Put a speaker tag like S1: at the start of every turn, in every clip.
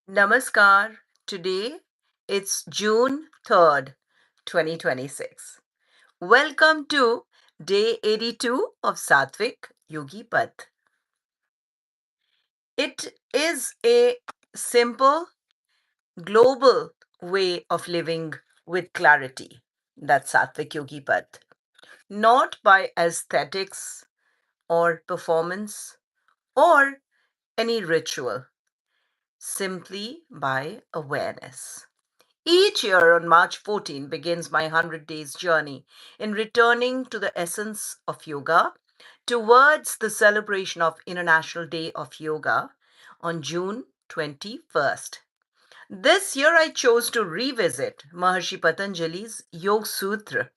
S1: Namaskar. Today it's June 3rd, 2026. Welcome to day 82 of Satvik Yogi Path. It is a simple, global way of living with clarity. That's Satvik Yogi Path. Not by aesthetics or performance or any ritual, simply by awareness. Each year on March 14 begins my 100 days journey in returning to the essence of yoga towards the celebration of International Day of Yoga on June 21st. This year I chose to revisit Maharshi Patanjali's Yoga Sūtra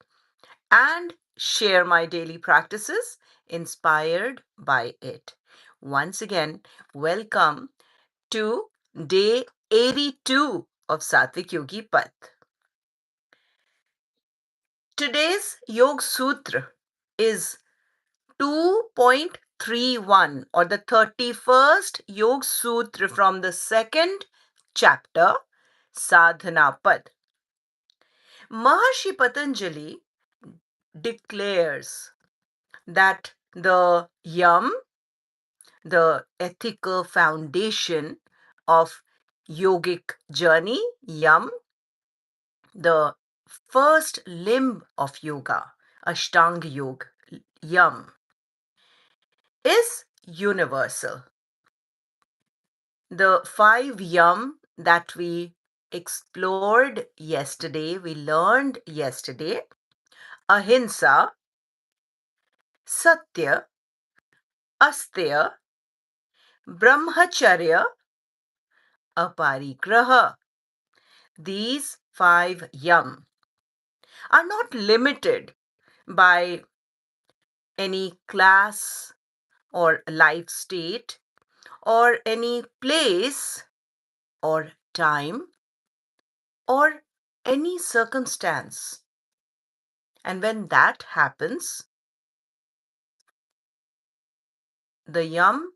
S1: and share my daily practices inspired by it. Once again, welcome to day 82 of Satvik Yogi Path. Today's Yoga Sūtra is 2.31 or the 31st Yoga Sūtra from the second chapter, Sadhana Pad. Maharshi Patanjali declares that the yam, the ethical foundation of yogic journey, yam, the first limb of yoga, Aṣṭāṅga Yoga, yam, is universal. The 5 yam that we explored yesterday, we learned yesterday, ahimsa, satya, asteya, brahmacharya, aparigraha. These 5 yam are not limited by any class or life state or any place or time or any circumstance. And when that happens, the yam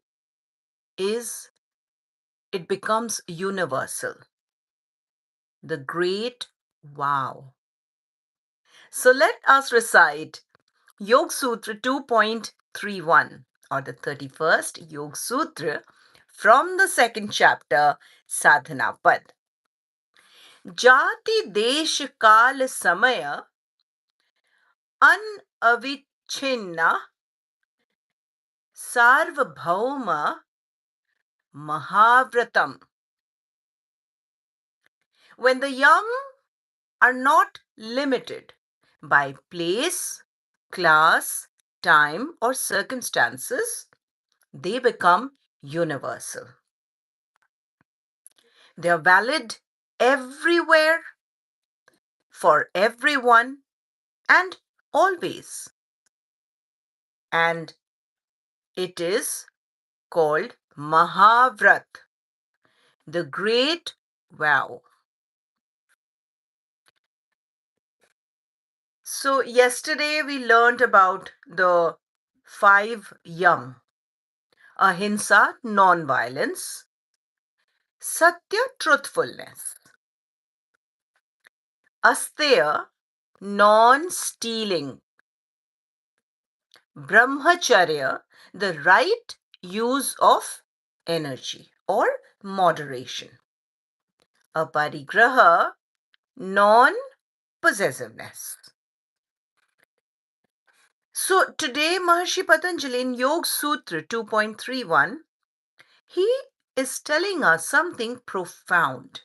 S1: it becomes universal. The great wow. So let us recite Yoga Sūtra 2.31 or the 31st Yoga Sūtra from the second chapter, Sadhana Pad. Jati desh kal samaya अनअविच्छिन्ना Sarvabhauma mahavratam. When the yam are not limited by place, class, time, or circumstances, they become universal. They are valid everywhere, for everyone, and always. And it is called Mahavrat, the great vow. So yesterday we learned about the 5 yam. Ahimsa, non-violence. Satya, truthfulness. Asteya, non-stealing. Brahmacharya, the right use of energy or moderation. Aparigraha, non-possessiveness. So today Maharshi Patanjali in Yoga Sūtra 2.31, he is telling us something profound.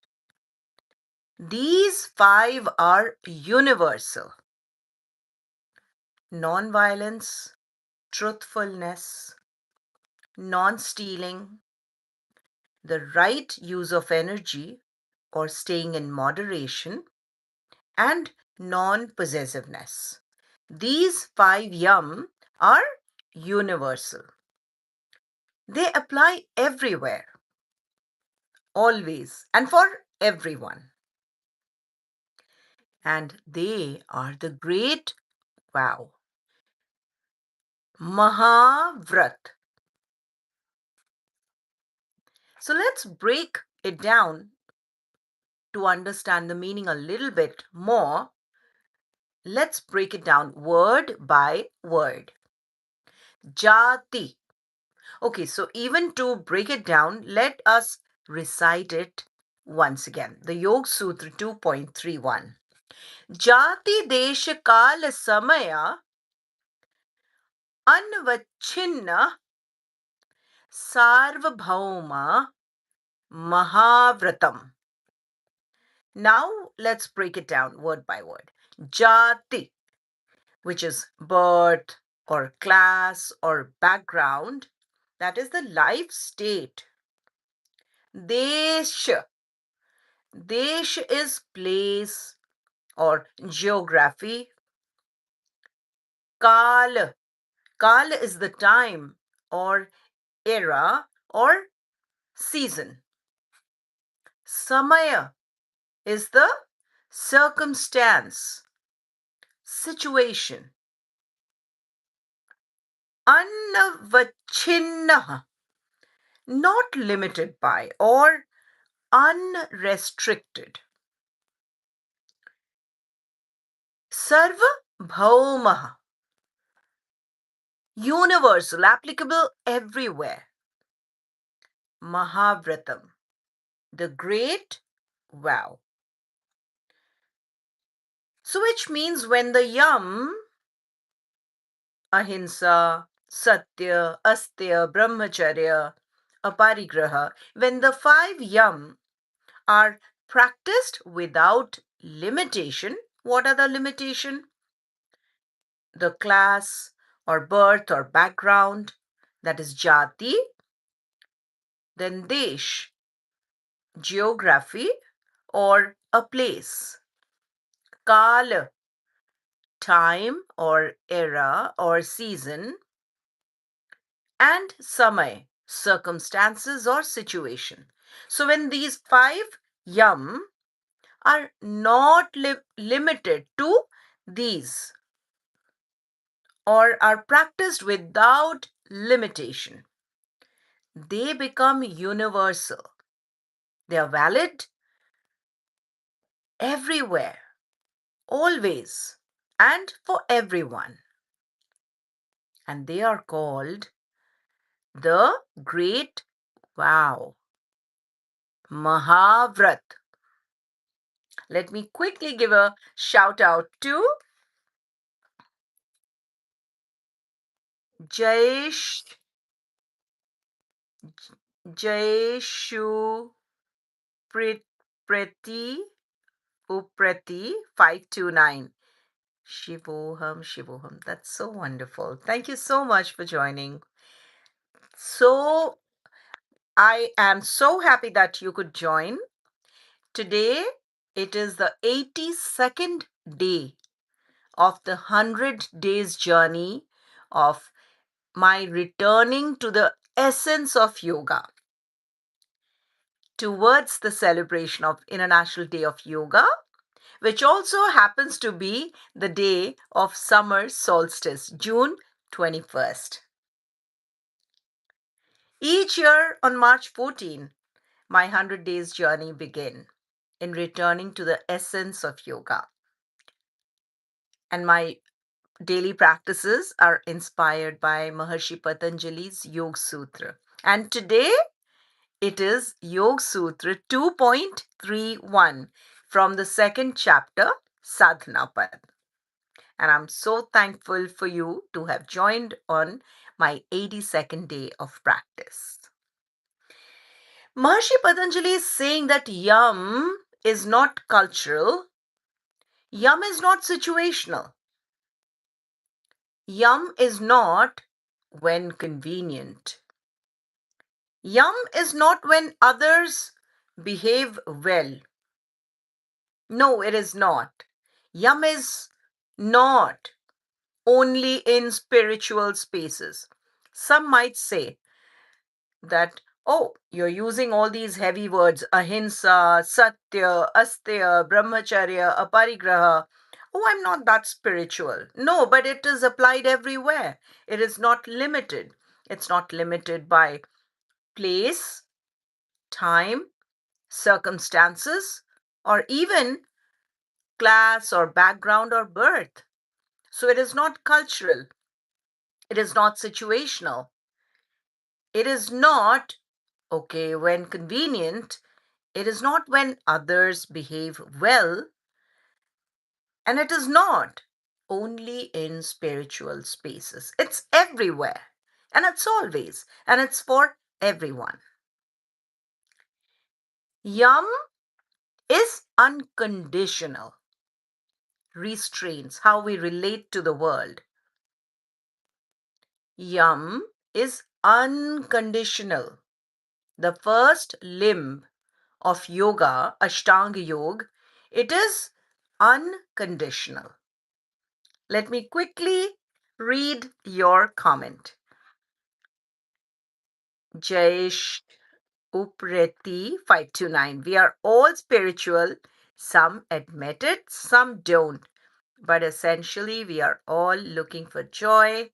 S1: These 5 are universal. Non-violence, truthfulness, non-stealing, the right use of energy or staying in moderation, and non-possessiveness. These 5 yam are universal. They apply everywhere, always, and for everyone. And they are the great vow. Mahavrat. So let's break it down to understand the meaning a little bit more, let's break it down word by word. Jati. Okay, so even to break it down, let us recite it once again. The Yoga Sūtra 2.31. Jati desha kala samaya anvachinna sarvabhauma mahavratam. Now let's break it down word by word. Jati, which is birth or class or background, that is the life state. Desha, Desh is place or geography. Kal, Kal is the time or era or season. Samaya is the circumstance, situation. Anavachinna, not limited by or unrestricted. Sarva Bhauma, universal, applicable everywhere. Mahavratam, the great vow. So, which means when the yam, ahimsa, satya, astya, brahmacharya, aparigraha, when the 5 yam are practiced without limitation, what are the limitation? The class or birth or background, that is jati, then desh, geography or a place, kala, time or era or season, and samay, circumstances or situation. So when these 5 yam are not limited to these or are practiced without limitation, they become universal. They are valid everywhere, always, and for everyone. And they are called the Great Vow, Mahavrat. Let me quickly give a shout out to Jayesh, Jayeshu Preti Uprati 529. Shivoham, Shivoham. That's so wonderful. Thank you so much for joining. So, I am so happy that you could join. Today, it is the 82nd day of the 100 days journey of my returning to the essence of yoga towards the celebration of International Day of Yoga, which also happens to be the day of summer solstice, June 21st. Each year on March 14, my 100 days journey begin in returning to the essence of yoga. And my daily practices are inspired by Maharshi Patanjali's Yoga Sūtra. And today it is Yoga Sūtra 2.31 from the second chapter, Sadhana Pad. And I'm so thankful for you to have joined on my 82nd day of practice. Maharshi Patanjali is saying that yam is not cultural, yam is not situational, yam is not when convenient, yam is not when others behave well. No, it is not. Yam is not only in spiritual spaces. Some might say that, oh, you're using all these heavy words, ahimsa, satya, astya, brahmacharya, aparigraha. Oh, I'm not that spiritual. No, but it is applied everywhere. It is not limited. It's not limited by place, time, circumstances, or even class or background or birth. So it is not cultural, it is not situational, it is not, okay, when convenient, it is not when others behave well, and it is not only in spiritual spaces. It's everywhere, and it's always, and it's for everyone. Yum is unconditional, restraints how we relate to the world. Yum is unconditional. The first limb of yoga, Aṣṭāṅga Yoga, it is unconditional. Let me quickly read your comment. Jayesh Upreti 529. We are all spiritual. Some admit it, some don't. But essentially, we are all looking for joy.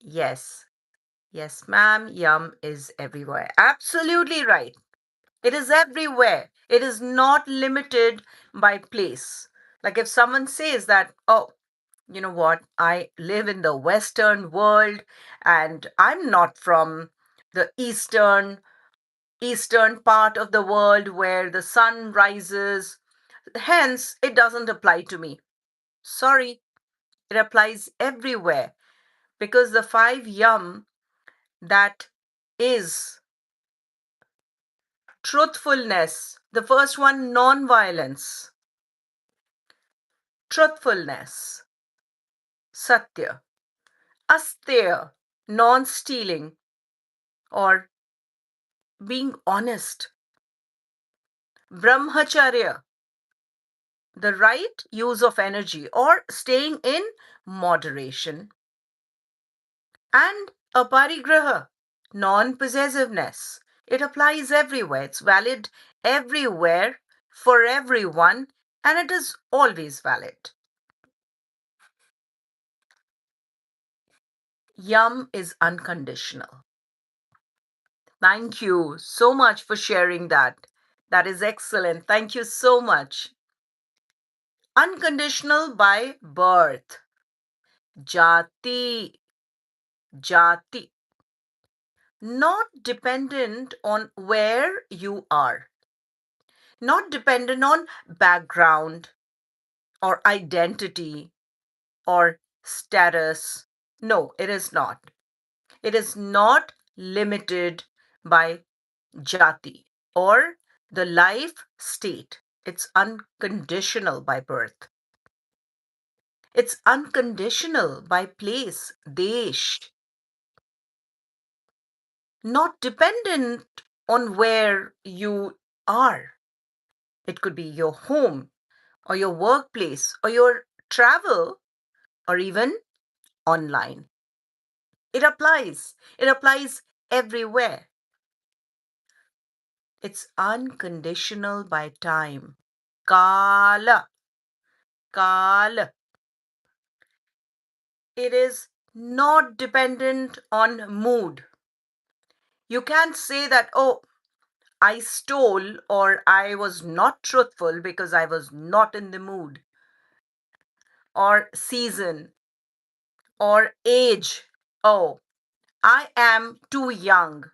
S1: Yes. Yes, ma'am. Yum is everywhere. Absolutely right. It is everywhere. It is not limited by place. Like if someone says that, oh, you know what, I live in the Western world and I'm not from the eastern part of the world where the sun rises, hence it doesn't apply to me. Sorry, it applies everywhere because the five yum, that is truthfulness. The first one, non-violence, truthfulness, satya, asteya, non-stealing, or being honest, brahmacharya, the right use of energy or staying in moderation, and aparigraha, non-possessiveness. It applies everywhere. It's valid everywhere for everyone, and it is always valid. Yum is unconditional. Thank you so much for sharing that. That is excellent. Thank you so much. Unconditional by birth. Jati. Jati. Not dependent on where you are. Not dependent on background or identity or status. No, it is not. It is not limited by jati or the life state. It's unconditional by birth. It's unconditional by place, desh. Not dependent on where you are. It could be your home or your workplace or your travel or even online. It applies. It applies everywhere. It's unconditional by time. Kala. Kala. It is not dependent on mood. You can't say that, oh, I stole or I was not truthful because I was not in the mood, or season, or age. Oh, I am too young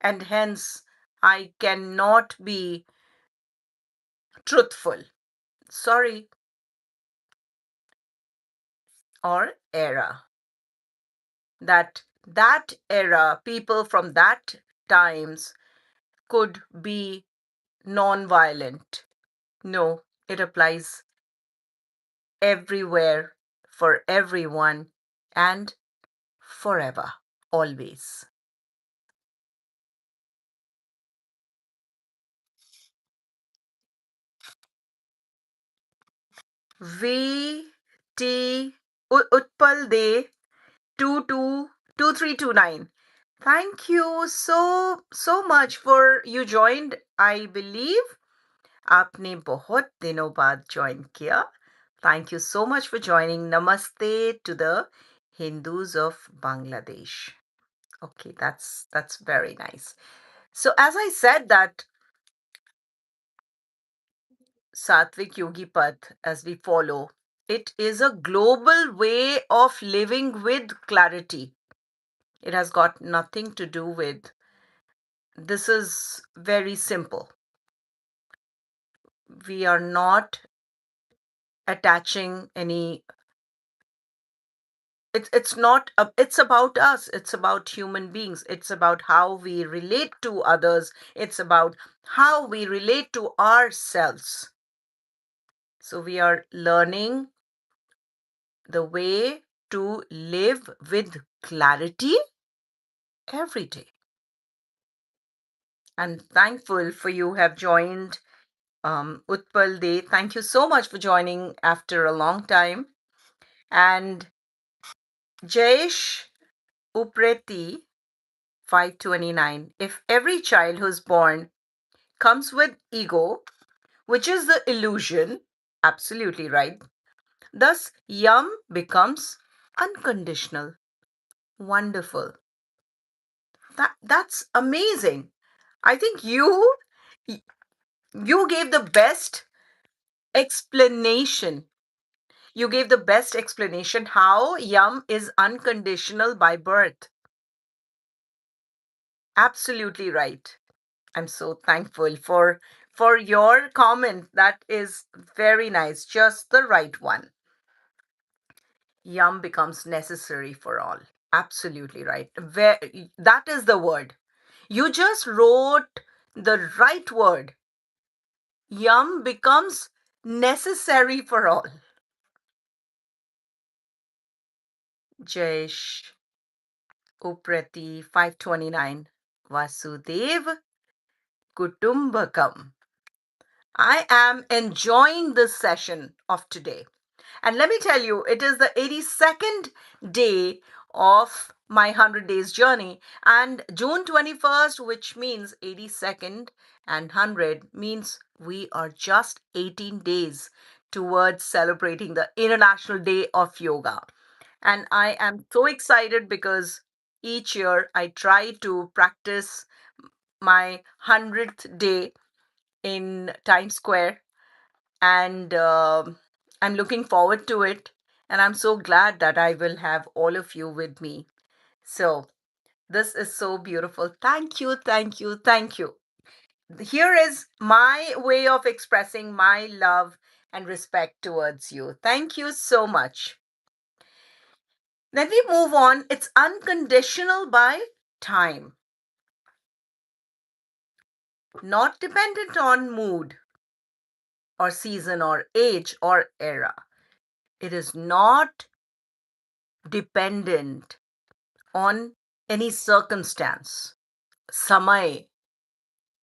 S1: and hence I cannot be truthful. Sorry. Or era. That era, people from that times could be non-violent. No, it applies everywhere for everyone and forever, always. V T Utpal De 222329. Thank you so much for you joined. I believe आपने बहुत दिनों बाद join किया. Thank you so much for joining. Namaste to the Hindus of Bangladesh. Okay, that's very nice. So as I said that Satvik Yogi Path, as we follow, it is a global way of living with clarity. It has got nothing to do with, this is very simple. We are not attaching any, it's not it's about us, it's about human beings, it's about how we relate to others, it's about how we relate to ourselves. So we are learning the way to live with clarity every day. And thankful for you have joined, Utpal Day. Thank you so much for joining after a long time. And Jayesh Upreti 529. If every child who's born comes with ego, which is the illusion, absolutely right. Thus, yum becomes unconditional. Wonderful. That's amazing. I think you gave the best explanation. You gave the best explanation how yum is unconditional by birth. Absolutely right. I'm so thankful for your comment. That is very nice. Just the right one. Yum becomes necessary for all. Absolutely right. That is the word. You just wrote the right word. Yum becomes necessary for all. Jayesh Uprati 529. Vasudev Kutumbakam. I am enjoying this session of today. And let me tell you, it is the 82nd day of my 100 days journey. And June 21st, which means 82nd and 100, means we are just 18 days towards celebrating the International Day of Yoga. And I am so excited because each year I try to practice my 100th day in Times Square, and I'm looking forward to it. And I'm so glad that I will have all of you with me. So, this is so beautiful. Thank you, thank you, thank you. Here is my way of expressing my love and respect towards you. Thank you so much. Then we move on. It's unconditional by time, not dependent on mood or season or age or era. It is not dependent on any circumstance. Samay,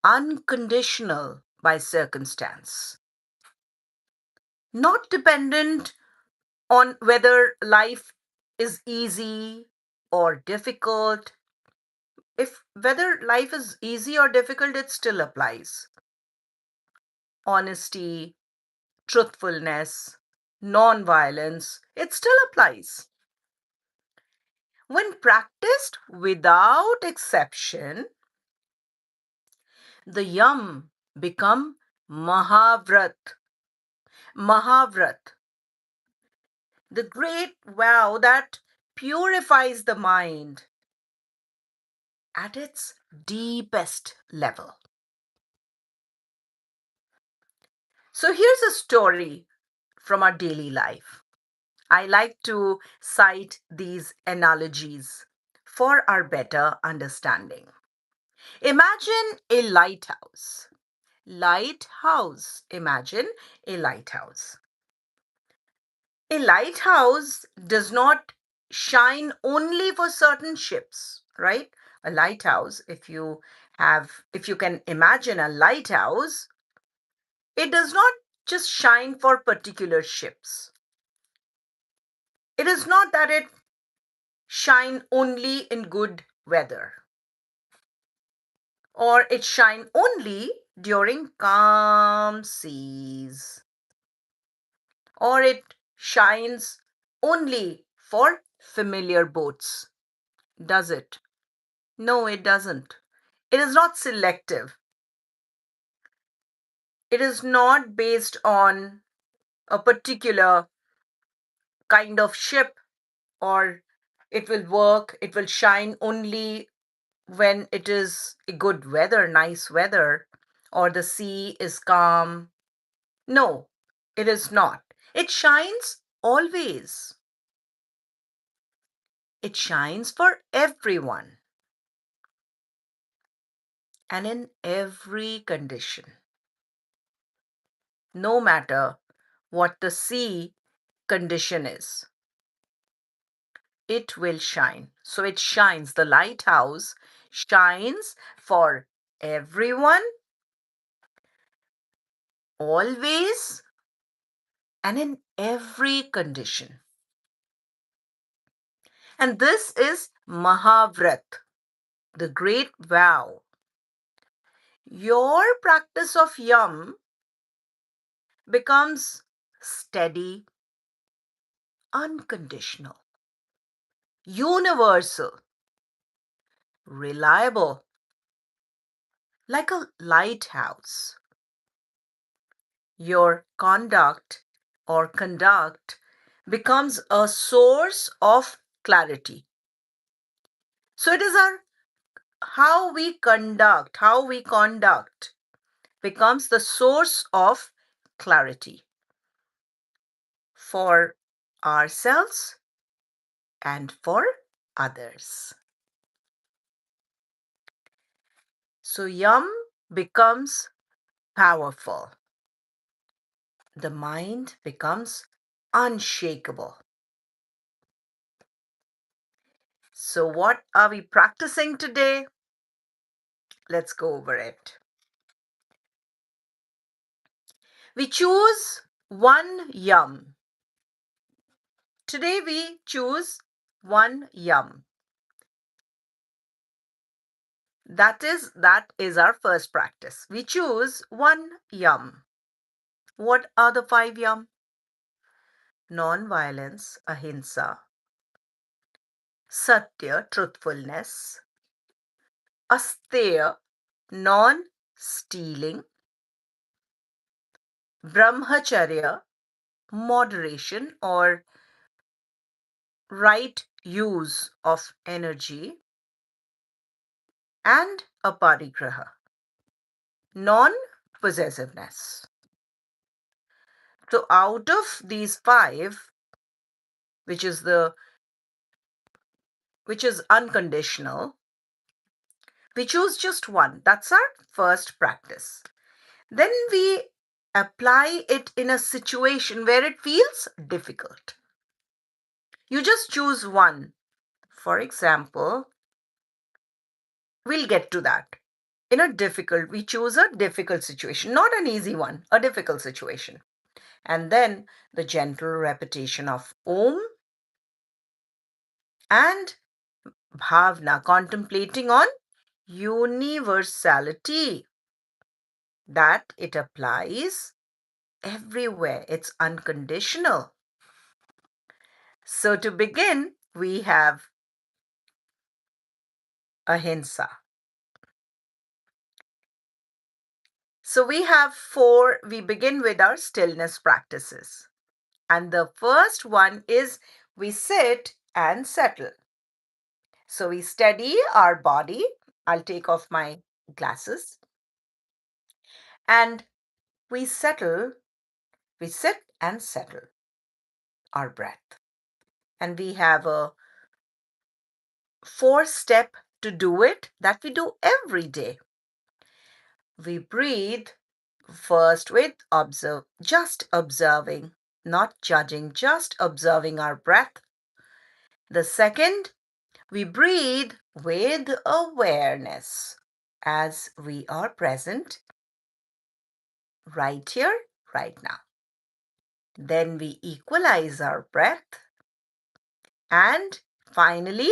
S1: unconditional by circumstance. Not dependent on whether life is easy or difficult. If whether life is easy or difficult, it still applies. Honesty, truthfulness, non-violence, it still applies. When practiced without exception, the yam become Mahavrat. Mahavrat, the great vow that purifies the mind at its deepest level. So here's a story from our daily life. I like to cite these analogies for our better understanding. Imagine a lighthouse. Lighthouse. Imagine a lighthouse. A lighthouse does not shine only for certain ships, right? A lighthouse, if you can imagine a lighthouse, it does not just shine for particular ships. It is not that it shine only in good weather, or it shine only during calm seas, or it shines only for familiar boats. Does it? No, it doesn't. It is not selective. It is not based on a particular kind of ship, or it will work, it will shine only when it is a good weather, nice weather, or the sea is calm. No, it is not. It shines always. It shines for everyone and in every condition. No matter what the sea condition is, it will shine. So it shines. The lighthouse shines for everyone, always, and in every condition. And this is Mahavrat, the great vow. Your practice of yam becomes steady, unconditional, universal, reliable, like a lighthouse. Your conduct becomes a source of clarity. So it is our how we conduct becomes the source of clarity for ourselves and for others. So yam becomes powerful. The mind becomes unshakable. So, what are we practicing today? Let's go over it. We choose one yam. Today we choose one yam. That is our first practice. We choose one yam. What are the 5 yam? Non-violence, ahimsa, satya, truthfulness, asteya, non-stealing, brahmacharya, moderation or right use of energy, and aparigraha, non-possessiveness. So out of these 5, which is unconditional, we choose just one. That's our first practice. Then we apply it in a situation where it feels difficult. You just choose one. For example, we'll get to that. We choose a difficult situation, not an easy one, a difficult situation. And then the gentle repetition of Om and Bhavna, contemplating on universality, that it applies everywhere. It's unconditional. So to begin, we have ahimsa. So we begin with our stillness practices. And the first one is we sit and settle. So we steady our body. I'll take off my glasses. And we sit and settle our breath. And we have a 4-step to do it that we do every day. We breathe first with just observing, not judging, just observing our breath. The second, we breathe with awareness as we are present right here, right now. Then we equalize our breath. And finally,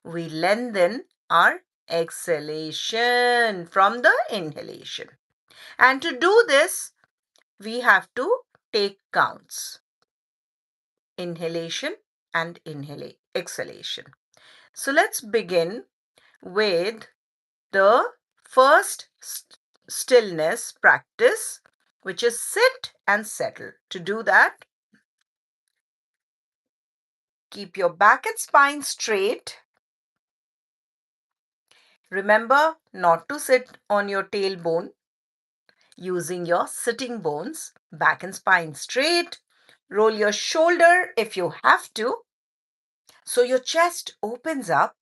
S1: we lengthen our exhalation from the inhalation. And to do this, we have to take counts. Inhalation and exhalation. So let's begin with the first stillness practice, which is sit and settle. To do that, keep your back and spine straight. Remember not to sit on your tailbone, using your sitting bones, back and spine straight. Roll your shoulder if you have to, so your chest opens up.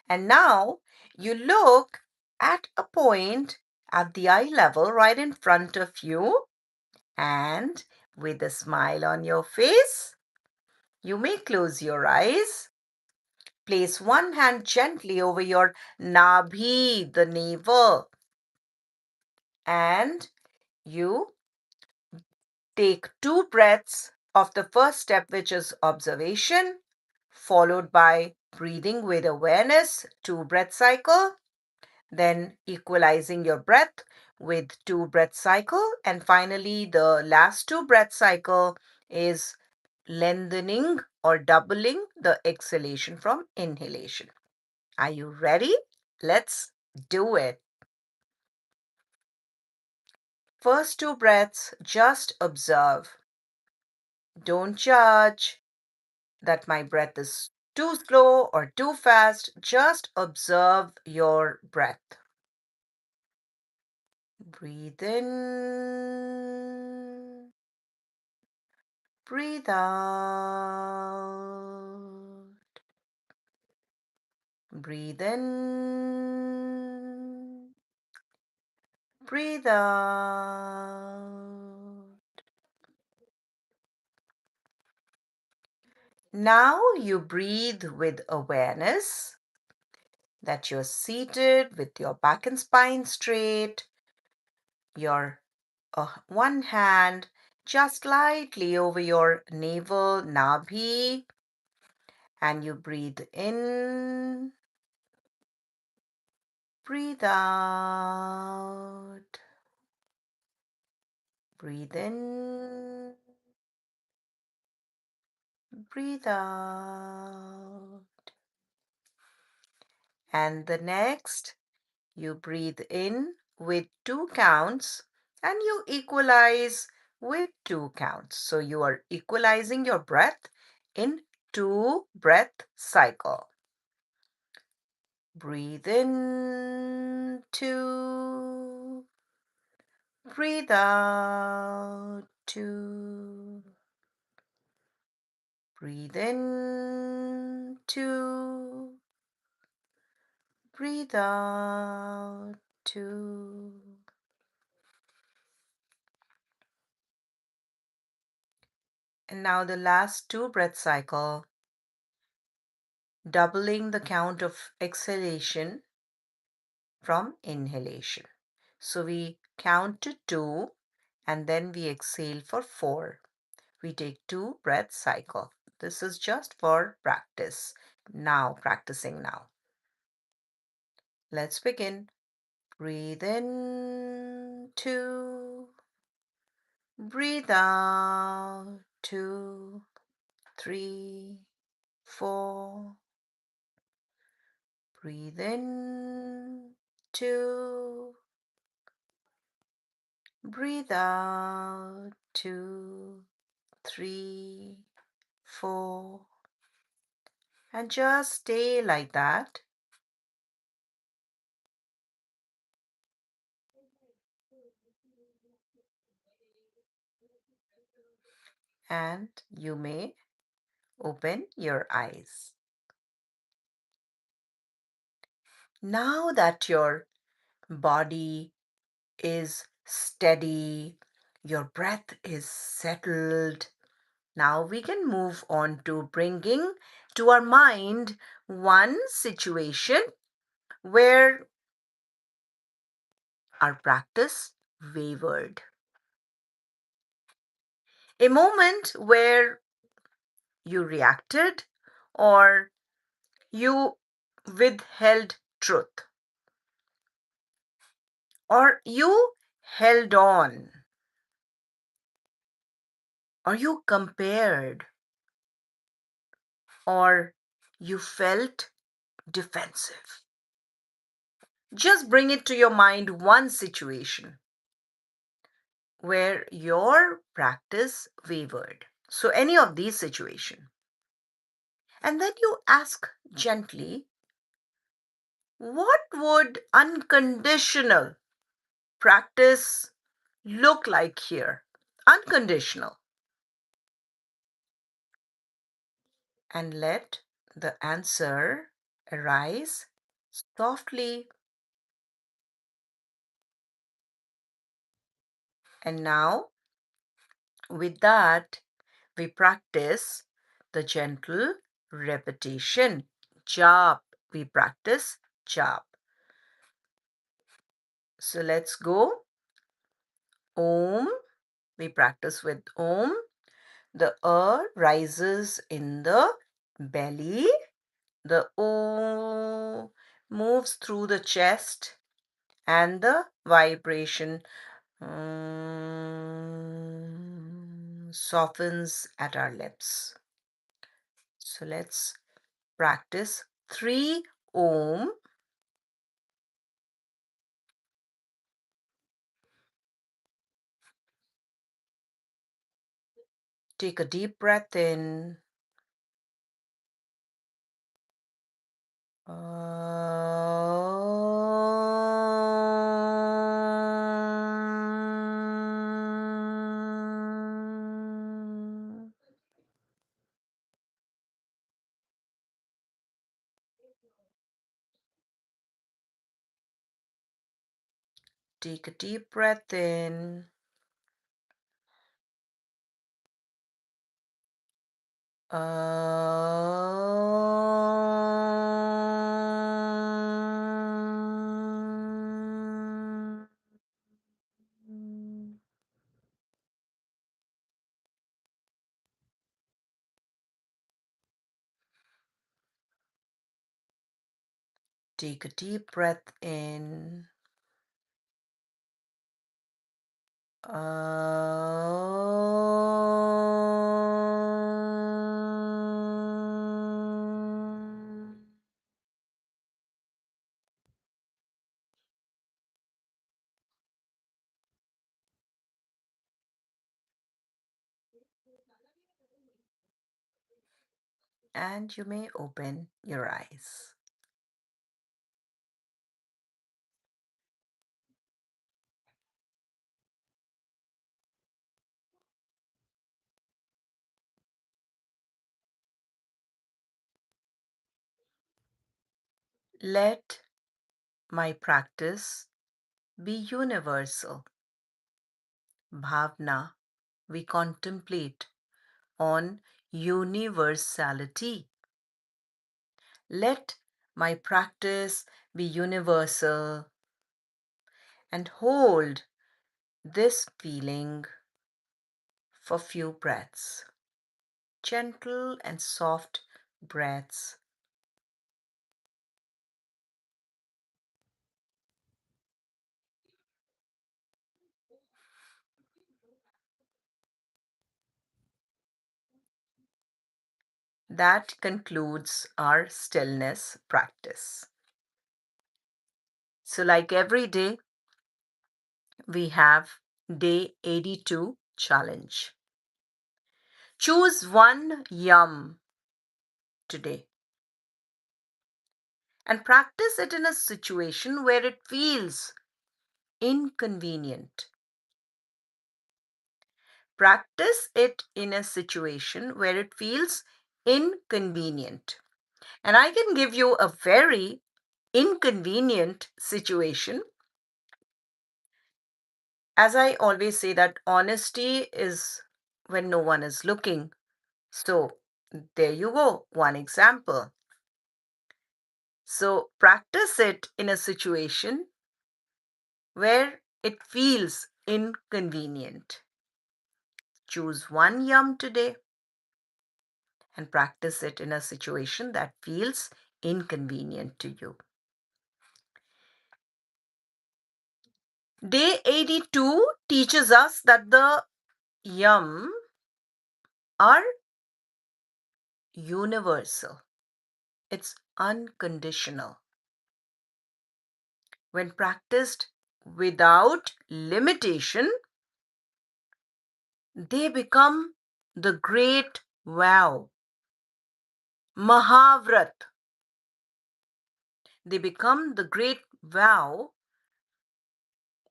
S1: And now you look at a point at the eye level right in front of you, and with a smile on your face, you may close your eyes. Place one hand gently over your nabhi, the navel, and you take 2 breaths of the first step, which is observation, followed by breathing with awareness, 2 breath cycle, then equalizing your breath with 2 breath cycle, and finally the last 2 breath cycle is lengthening or doubling the exhalation from inhalation. Are you ready? Let's do it. First 2 breaths, just observe. Don't judge that my breath is too slow or too fast. Just observe your breath. Breathe in, breathe out. Breathe in, breathe out. Now you breathe with awareness that you're seated with your back and spine straight, your one hand just lightly over your navel, nabhi, and you breathe in, breathe out, breathe in, breathe out. And the next, you breathe in with 2 counts and you equalize with 2 counts. So you are equalizing your breath in 2 breath cycle. Breathe in 2, breathe out 2, breathe in 2, breathe out 2. And now the last 2 breath cycle, doubling the count of exhalation from inhalation. So we count to 2 and then we exhale for 4. We take 2 breath cycle. This is just for practice. Now, practicing now. Let's begin. Breathe in 2, breathe out 2, 3, 4. Breathe in 2, breathe out 2, 3, 4. And just stay like that. And you may open your eyes. Now that your body is steady, your breath is settled, now we can move on to bringing to our mind one situation where our practice wavered. A moment where you reacted or you withheld truth or you held on or you compared or you felt defensive. Just bring it to your mind one situation. where your practice wavered. So, any of these situations. And then you ask gently, what would unconditional practice look like here? Unconditional. And let the answer arise softly. And now, with that, we practice the gentle repetition. Jap. We practice jap. So let's go. Om. We practice with Om. The rises in the belly. The O moves through the chest and the vibration softens at our lips. So let's practice 3 Om. Take a deep breath in. Take a deep breath in. Take a deep breath in. And you may open your eyes. Let my practice be universal. Bhavna, we contemplate on universality. Let my practice be universal and hold this feeling for few breaths. Gentle and soft breaths. That concludes our stillness practice. So, like every day, we have day 82 challenge. Choose one yam today and practice it in a situation where it feels inconvenient. Practice it in a situation where it feels inconvenient. And I can give you a very inconvenient situation. As I always say, that honesty is when no one is looking. So, there you go, one example. So, practice it in a situation where it feels inconvenient. Choose one yum today and practice it in a situation that feels inconvenient to you. Day 82 teaches us that the yum are universal. It's unconditional. When practiced without limitation, they become the great vow, Mahavrat. They become the great vow,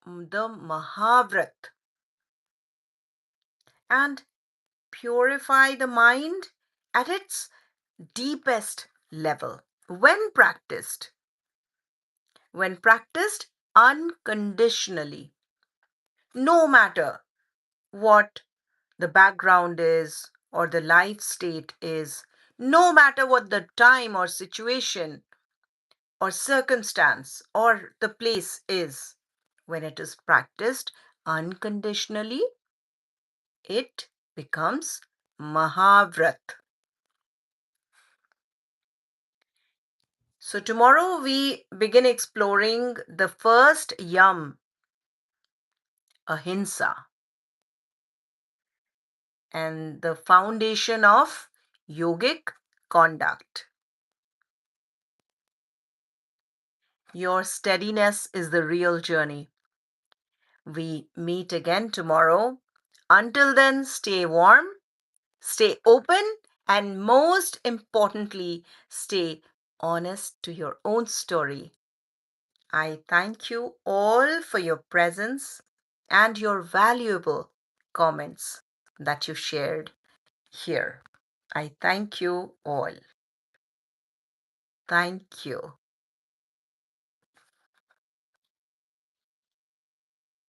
S1: the Mahavrat, and purify the mind at its deepest level when practiced unconditionally, no matter what the background is or the life state is, no matter what the time or situation or circumstance or the place is. When it is practiced unconditionally, it becomes Mahavrat. So, tomorrow we begin exploring the first yam, ahimsa, and the foundation of yogic conduct. Your steadiness is the real journey. We meet again tomorrow. Until then, stay warm, stay open, and most importantly, stay honest to your own story. I thank you all for your presence and your valuable comments that you shared here. I thank you all. Thank you.